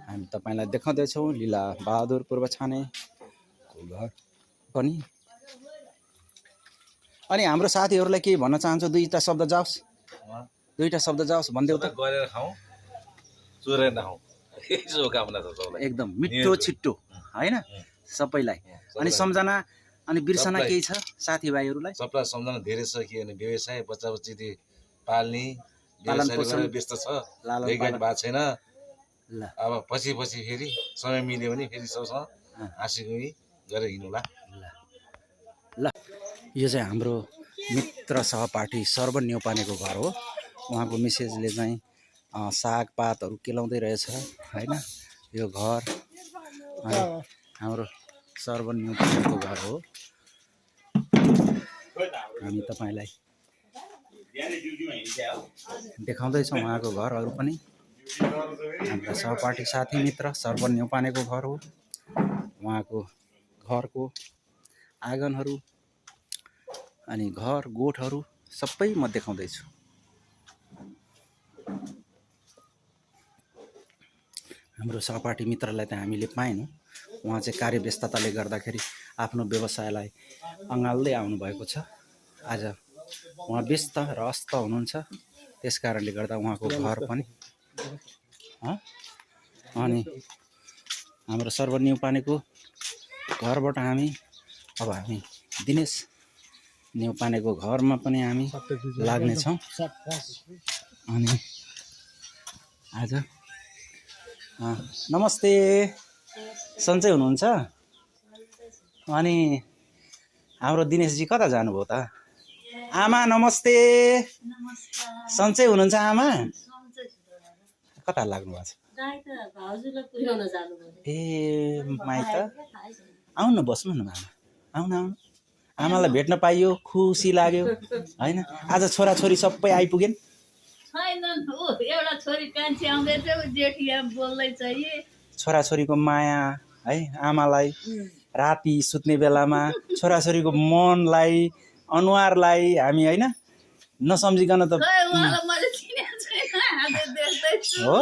हामी तपाईलाई देखाउँदैछौँ लीला बहादुर पूर्व छानेको घर पनि अनि हाम्रो साथीहरूलाई के भन्न चाहन्छु दुईटा शब्द जाओस् भनिदेऊ त गरेर खाऊ चोरेर नखाऊ शुभकामना छ सबैलाई एकदम मिठो छिट्टो हैन सबैलाई अनि सम्झना अनि बिर्सना केही छ साथीभाइहरूलाई सबलाई सम्झना धेरै छ के भने व्यवसाय बच्चा बच्ची पाल्ने व्यवसायमा व्यस्त छ भेटघाट भएको छैन ल अब पछि फेरि समय मिल्यो भने फेरि सबसँग हाँसीगुई गरेर हिँड्नुला ल यो चाहिँ हाम्रो मित्र सहपाठी सर्वन न्यौपानेको घर हो उहाँको मिसेजले चाहिँ सागपातहरू केलाउँदै रहेछ हैन यो घर हाम्रो सर्वन न्यौपानेको घर हो हामी तपाईलाई देखाउँदैछौँ उहाँको घरहरू पनि हाम्रो सहपाठी साथी मित्र सर्वन न्यौपानेको घर हो उहाँको घरको आँगनहरू अनि घर गोठहरू सबै म देखाउँदैछु हाम्रो सहपाठी मित्रलाई त हामीले पाएनौँ उहाँ चाहिँ कार्यव्यस्तताले गर्दाखेरि आफ्नो व्यवसायलाई अँगाल्दै आउनुभएको छ आज उहाँ व्यस्त र अस्त हुनुहुन्छ त्यस कारणले गर्दा उहाँको घर पनि अनि हाम्रो सर्वन न्यौपानेको घरबाट हामी दिनेश न्यौपानेको घरमा पनि हामी लाग्नेछौँ अनि आज नमस्ते सन्चै हुनुहुन्छ अनि हाम्रो दिनेशजी कता जानुभयो त आमा नमस्ते। सन्चै हुनुहुन्छ आमा? कता लाग्नु भएको छ? ए माइत आउनु बस्नु न आमा, आउनु आउनु। आमालाई भेट्न पाइयो, खुसी लाग्यो होइन। आज छोराछोरी सबै आइपुगेन्? एउटा छोरी कान्छी आउँदैछ, जेठिया बोल्दैछ। छोराछोरीको माया है आमालाई राति सुत्ने बेलामा छोराछोरीको मनलाई अनुहारलाई हामी होइन नसम्झिकन त हो।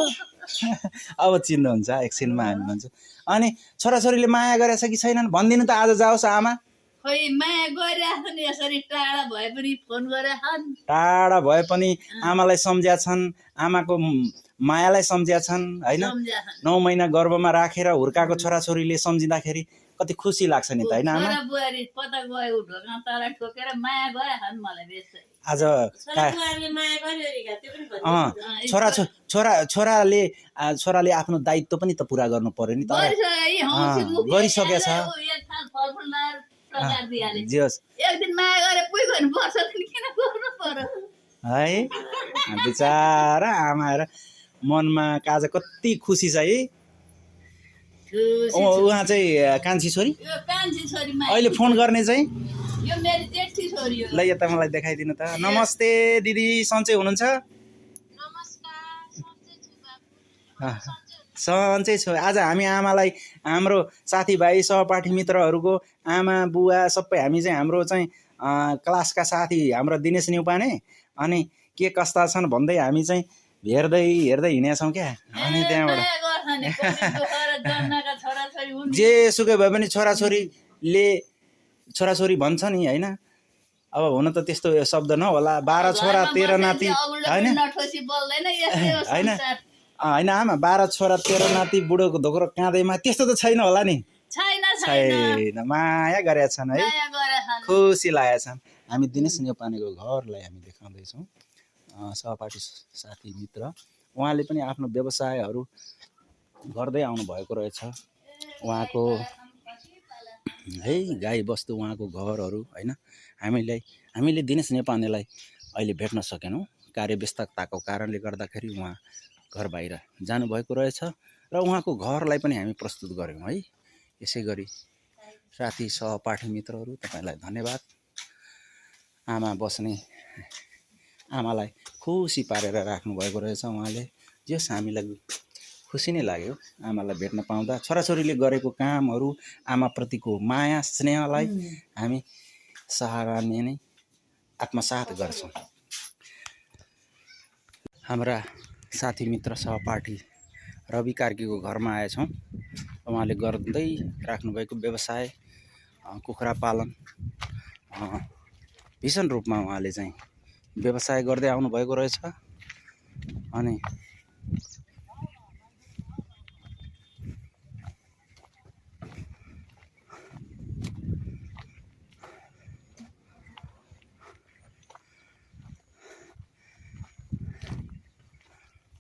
अब चिन्नुहुन्छ एकछिनमा हामी भन्छौँ। अनि छोराछोरीले माया गरेछ कि छैनन् भनिदिनु त आज जाओस् आमा। खोइ माया गरिरहेको नि, यसरी टाढा भए पनि फोन गरेछन्। टाढा भए पनि आमालाई सम्झ्या छन्, आमाको मायालाई सम्झ्या छन् होइन। 9 महिना गर्भमा राखेर हुर्काएको छोराछोरीले सम्झिँदाखेरि कति खुसी लाग्छ नि त होइन आमा। आज छोराले आफ्नो दायित्व पनि त पुरा गर्नु पर्यो नि त, गरिसकेको छ। है बिचारा आमा हेर मनमा आज कति खुसी छ है। उहाँ चाहिँ कान्छी छोरी अहिले फोन गर्ने चाहिँ ल यता मलाई देखाइदिनु त। नमस्ते दिदी, सन्चै हुनुहुन्छ? सन्चै छु। आज हामी आमालाई हाम्रो साथीभाइ सहपाठी मित्रहरूको आमा बुवा सबै हामी चाहिँ हाम्रो चाहिँ क्लासका साथी हाम्रो दिनेश न्युपाने अनि के कस्ता छन् भन्दै हामी चाहिँ हेर्दै हिँडेका छौँ क्या। अनि त्यहाँबाट जे सुकै भए पनि छोराछोरी भन्छ नि होइन। अब हुन त त्यस्तो शब्द नहोला, 12 छोरा 13 नाति होइन होइन होइन आमा, 12 छोरा 13 नाति बुढोको धोक्रो काँदैमा त्यस्तो त छैन होला नि? छैन, माया गरेका छन् है, खुसी लागेका छन्। हामी दिनेश न्युपानेको घरलाई हामी देखाउँदैछौँ। सहपाठी साथी मित्र उहाँले पनि आफ्नो व्यवसायहरू गर्दै आउनुभएको रहेछ। उहाँको है गाई बस्तु उहाँको घरहरू होइन। हामीले दिनेश न्युपानेलाई अहिले भेट्न सकेनौँ, कार्यव्यस्तताको कारणले गर्दाखेरि उहाँ घर बाहिर जानुभएको रहेछ र उहाँको घरलाई पनि हामी प्रस्तुत गऱ्यौँ है। यसै गरी साथी सहपाठी मित्रहरू तपाईँलाई धन्यवाद। आमालाई खुसी पारेर राख्नुभएको रहेछ उहाँले। जस हामीलाई खुसी नै लाग्यो आमालाई भेट्न पाउँदा। छोराछोरीले गरेको कामहरू, आमाप्रतिको माया स्नेहलाई हामी सराहनीय नै आत्मसात गर्छौँ। हाम्रा साथी मित्र सहपाठी रवि कार्कीको घरमा आएछौँ। उहाँले गर्दै राख्नुभएको व्यवसाय कुखुरा पालन भीषण रूपमा उहाँले चाहिँ व्यवसाय गर्दै आउनुभएको रहेछ। अनि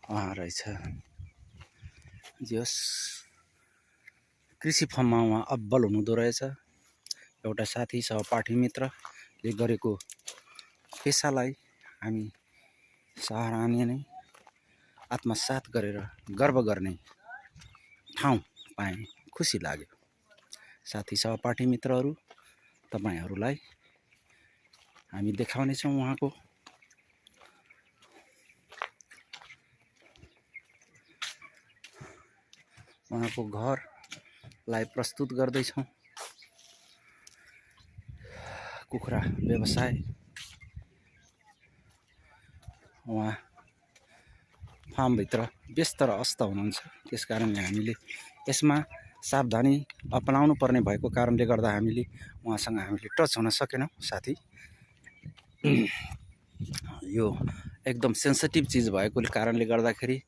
उहाँ रहेछ जस कृषि फर्ममा उहाँ अब्बल हुनुहुँदो रहेछ। एउटा साथी सहपाठी मित्रले गरेको पेसालाई हामी सराहनीय नै आत्मसात गरेर गर्व गर्ने ठाउँ पाएँ, खुसी लाग्यो। साथी सहपाठी मित्रहरू तपाईँहरूलाई हामी देखाउनेछौँ उहाँको घरलाई प्रस्तुत गर्दैछौँ। कुखुरा व्यवसाय उहाँ फार्मभित्र व्यस्त र अस्त हुनुहुन्छ, त्यस कारणले हामीले यसमा सावधानी अपनाउनु पर्ने भएको कारणले गर्दा हामीले उहाँसँग टच हुन सकेनौँ। साथी यो एकदम सेन्सिटिभ चिज भएकोले कारणले गर्दाखेरि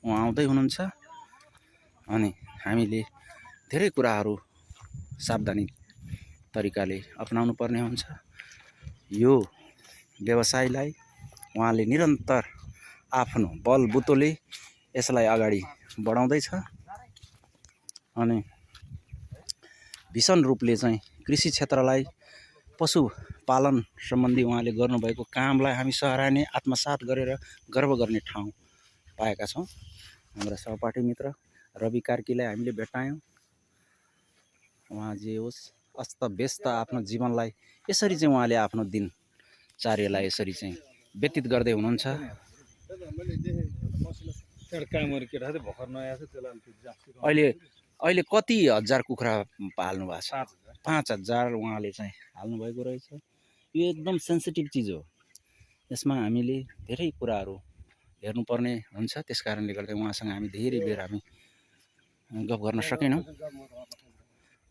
उहाँ आउँदै हुनुहुन्छ अनि हामीले धेरै कुराहरू सावधानी तरिकाले अपनाउनु पर्ने हुन्छ। यो व्यवसायलाई उहाँले निरन्तर आफ्नो बलबुतोले यसलाई अगाडि बढाउँदैछ अनि भीषण रूपले चाहिँ कृषि क्षेत्रलाई पशुपालन सम्बन्धी उहाँले गर्नुभएको कामलाई हामी सराहनीय आत्मसात गरेर गर्व गर्ने ठाउँ पाएका छौँ। हाम्रा सहपाठी मित्र रवि कार्कीलाई हामीले भेटायौँ। उहाँ जे होस् अस्तव्यस्त आफ्नो जीवनलाई यसरी चाहिँ उहाँले आफ्नो दिनचर्यालाई यसरी चाहिँ व्यतीत गर्दै हुनुहुन्छ। अहिले कति हजार कुखुरा पाल्नु भएको छ? 5,000 उहाँले चाहिँ हाल्नुभएको रहेछ। यो एकदम सेन्सिटिभ चिज हो। यसमा हामीले धेरै कुराहरू हेर्नुपर्ने हुन्छ। त्यस कारणले गर्दा उहाँसँग हामी धेरै बेर हामी गफ गर्न सकेनौँ।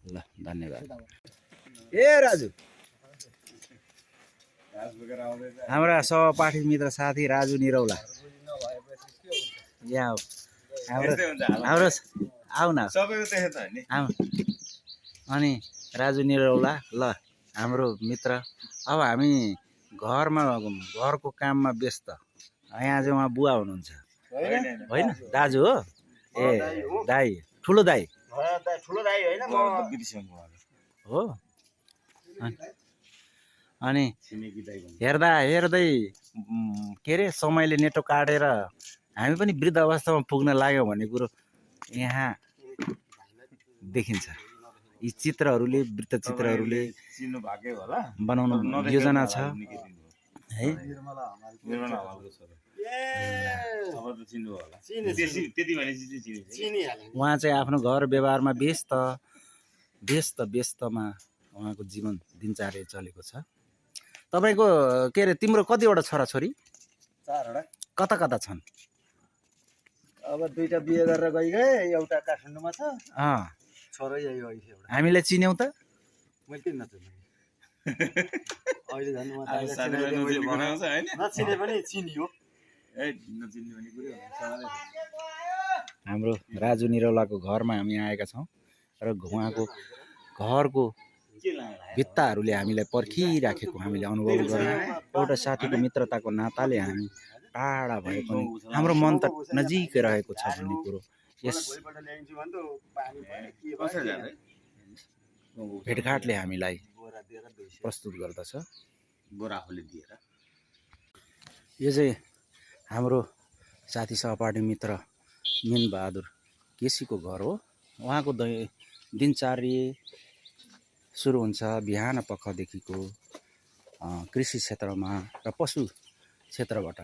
ल धन्यवाद। ए राजु हाम्रा सहपाठी मित्र साथी राजु निरौला यहाँ हाम्रो आऊ न आऊ। अनि राजु निरौला ल हाम्रो मित्र। अब हामी घरको काममा व्यस्त। यहाँ चाहिँ उहाँ बुवा हुनुहुन्छ होइन? दाजु हो? ए दाई, ठुलो दाई हो। अनि हेर्दै के अरे समयले नेटो काटेर हामी पनि वृद्ध अवस्थामा पुग्न लाग्यौँ भन्ने कुरो यहाँ देखिन्छ। यी चित्रहरूले वृत्त चित्रहरूले बनाउनु योजना छ है। उहाँ चाहिँ आफ्नो घर व्यवहारमा व्यस्तमा उहाँको जीवन दिनचर्या चलेको छ। तपाईँको के अरे तिम्रो कतिवटा छोराछोरी? 4वटा। कता कता छन्? अब 2टा बिहे गरेर गए, एउटा काठमाडौँमा छ। छोरा यही हो एउटा। हामीले चिन्यौ त? मैले किन नचिने? अहिले झन् नचिने पनि चिनियो। हाम्रो राजु निरौलाको घरमा हामी आएका छौँ र उहाँको घरको भित्ताहरूले हामीलाई पर्खिराखेको हामीले अनुभव गर्यौँ। एउटा साथीको मित्रताको नाताले हामी टाढा भए पनि हाम्रो मन त नजिकै रहेको छ भन्ने कुरो यस भेटघाटले हामीलाई प्रस्तुत गर्दछ। यो चाहिँ हाम्रो साथी सहपाठी मित्र मिनबहादुर केसीको घर हो। उहाँको दिनचर्या सुरु हुन्छ बिहान पखदेखिको कृषि क्षेत्रमा र पशु क्षेत्रबाट।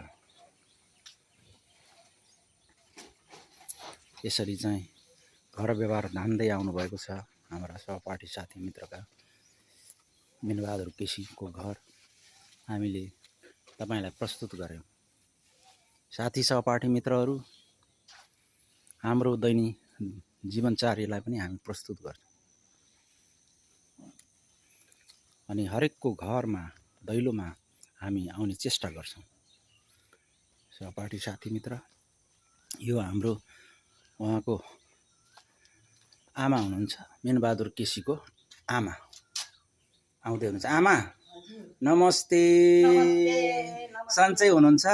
यसरी चाहिँ घर व्यवहार धान्दै आउनुभएको छ हाम्रा सहपाठी साथी मित्रका मिनबहादुर केसीको घर हामीले तपाईँलाई प्रस्तुत गर्यौँ। साथी सहपाठी मित्रहरू, हाम्रो दैनिक जीवनचर्यालाई पनि हामी प्रस्तुत गर्छौँ अनि हरेकको घरमा दैलोमा हामी आउने चेष्टा गर्छौँ। सहपाठी साथी मित्र, यो हाम्रो उहाँको आमा हुनुहुन्छ, मिनबहादुर केसीको आमा आउँदै हुनुहुन्छ। आमा नमस्ते। सन्चै हुनुहुन्छ?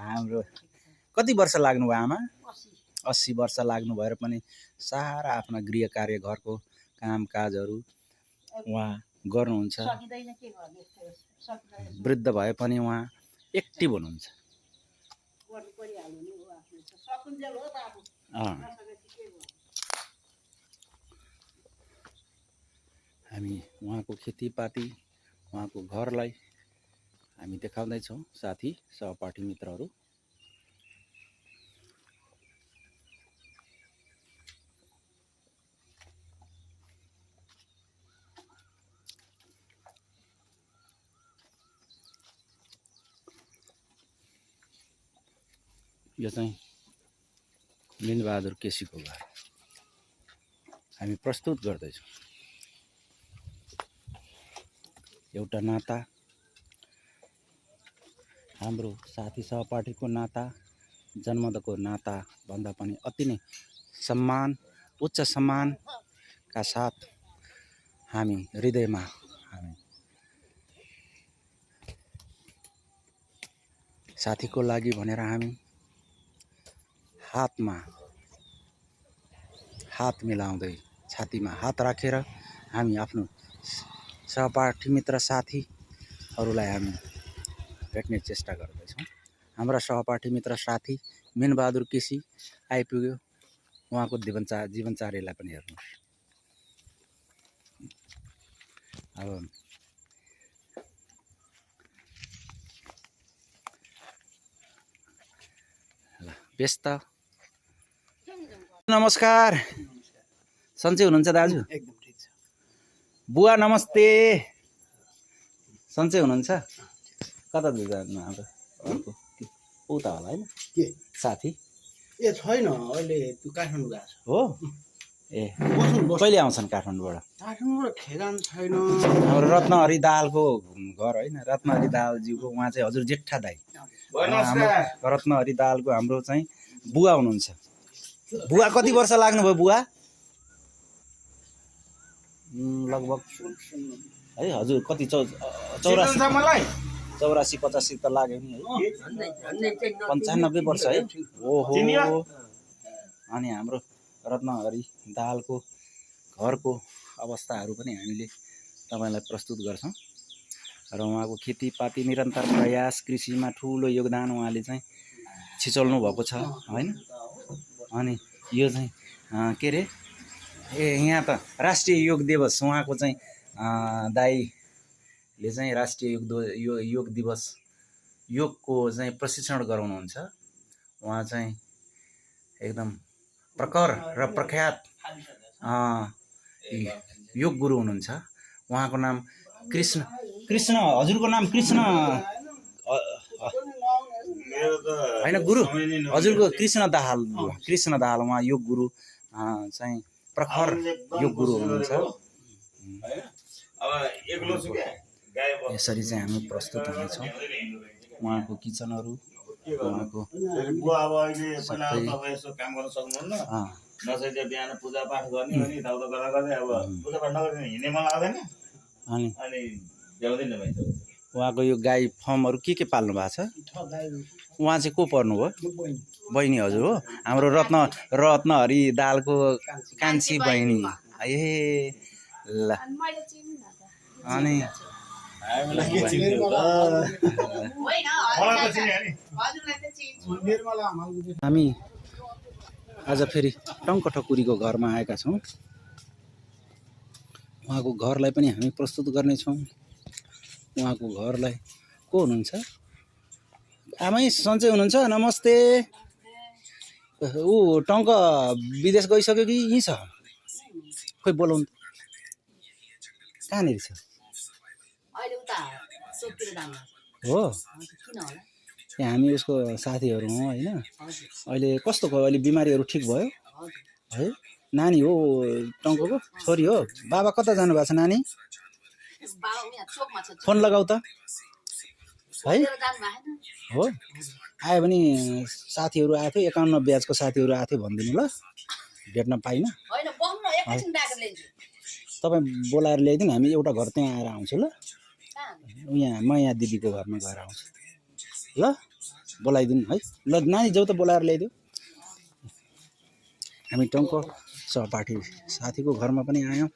हाम्रो कति वर्ष लाग्नुभयो आमा? 80 वर्ष लाग्नु भएर पनि सारा आफ्ना गृह कार्य घरको कामकाजहरू उहाँ गर्नुहुन्छ। वृद्ध भए पनि उहाँ एक्टिभ हुनुहुन्छ। हामी उहाँको खेतीपाती उहाँको घरलाई हामी देखाउँदैछौँ साथी सहपाठी मित्रहरू। यो चाहिँ मिनबहादुर केसीको घर हामी प्रस्तुत गर्दैछौँ। एउटा नाता, हाम्रो साथी सहपाठीको नाता, जन्मदको नाता भन्दा पनि अति नै सम्मान, उच्च सम्मानका साथ हामी हृदयमा हामी साथीको लागि भनेर हामी हातमा हात मिलाउँदै छातीमा हात राखेर हामी आफ्नो सहपाठी मित्र साथीहरूलाई हामी भेट्ने चेष्टा गर्दैछौँ। हाम्रा सहपाठी मित्र साथी मिनबहादुर केसी आइपुग्यो। उहाँको जीवनचर्यालाई पनि हेर्नुहोस्। अब व्यस्त। नमस्कार, सन्चै हुनुहुन्छ दाजु? एकदम ठिक छ। बुवा नमस्ते, सन्चै हुनुहुन्छ? कता जानु हाम्रो अर्को उता होला होइन के साथी? ए छैन, अहिले त्यो काठमाडौँ गएको छ। हो ए, कहिले आउँछन् काठमाडौँबाट? काठमाडौँबाट ठेगान छैन। हाम्रो रत्नहरि दाहालको घर होइन, रत्नहरि दाहालज्यूको उहाँ चाहिँ हजुर जेठा दाइ रत्नहरि दाहालको हाम्रो चाहिँ बुवा हुनुहुन्छ। बुवा कति वर्ष लाग्नुभयो बुवा? लगभग है हजुर कति 84-85 त लाग्यो नि है, 95 वर्ष है। ओहो, अनि हाम्रो रत्नहरि दाहालको घरको अवस्थाहरू पनि हामीले तपाईँलाई प्रस्तुत गर्छौँ र उहाँको खेतीपाती निरन्तर प्रयास, कृषिमा ठुलो योगदान उहाँले चाहिँ छिचोल्नु भएको छ होइन। अनि यो चाहिँ के अरे यहाँ त राष्ट्रिय योग दिवस उहाँको चाहिँ दाइले चाहिँ राष्ट्रिय योग दिवस योगको चाहिँ प्रशिक्षण गराउनुहुन्छ। उहाँ चाहिँ एकदम प्रखर र प्रख्यात योग गुरु हुनुहुन्छ। उहाँको नाम कृष्ण हजुरको नाम कृष्ण होइन गुरु हजुरको कृष्ण दाहाल उहाँ योग गुरु चाहिँ प्रखर योग गुरु हुनुहुन्छ। यसरी चाहिँ हामी प्रस्तुत हुनेछौँ। उहाँको किचनहरू उहाँको बिहान पूजापाठ गर्ने अनि दाउदो गर्दै अब पूजापाठ नगर्ने हिँड्ने मन लाग्दैन। अनि भ्याउँदैन उहाँको यो गाई फर्महरू के पाल्नु भएको छ? उहाँ चाहिँ को पर्नुभयो? बहिनी हजुर हो, हाम्रो रत्नहरि दाहालको कान्छी बहिनी। ए ल, अनि हामी आज फेरि टङ्क ठकुरीको घरमा आएका छौँ। उहाँको घरलाई पनि हामी प्रस्तुत गर्नेछौँ। उहाँको घरलाई को हुनुहुन्छ? आमै सन्चै हुनुहुन्छ? नमस्ते। ऊ टङ्क विदेश गइसक्यो कि यहीँ छ? खोइ बोलाउनु कहाँनिर छ? हो, यहाँ हामी उसको साथीहरू हौँ होइन। अहिले कस्तो भयो? अहिले बिमारीहरू ठिक भयो है? नानी हो टङ्कको छोरी हो। बाबा कता जानुभएको छ नानी? फोन लगाऊ त है। हो, आयो भने साथीहरू आएको थियो, 51 ब्याजको साथीहरू आएको थियो भनिदिनु ल, भेट्न पाइनँ। तपाईँ बोलाएर ल्याइदिनु, हामी एउटा घर त्यहाँ आएर आउँछु ल। यहाँ म यहाँ दिदीको घरमा गएर आउँछु ल, बोलाइदिनु है ल। नानी जाऊ त बोलाएर ल्याइदियो। हामी टङ्क सहपाठी साथीको घरमा पनि आयौँ।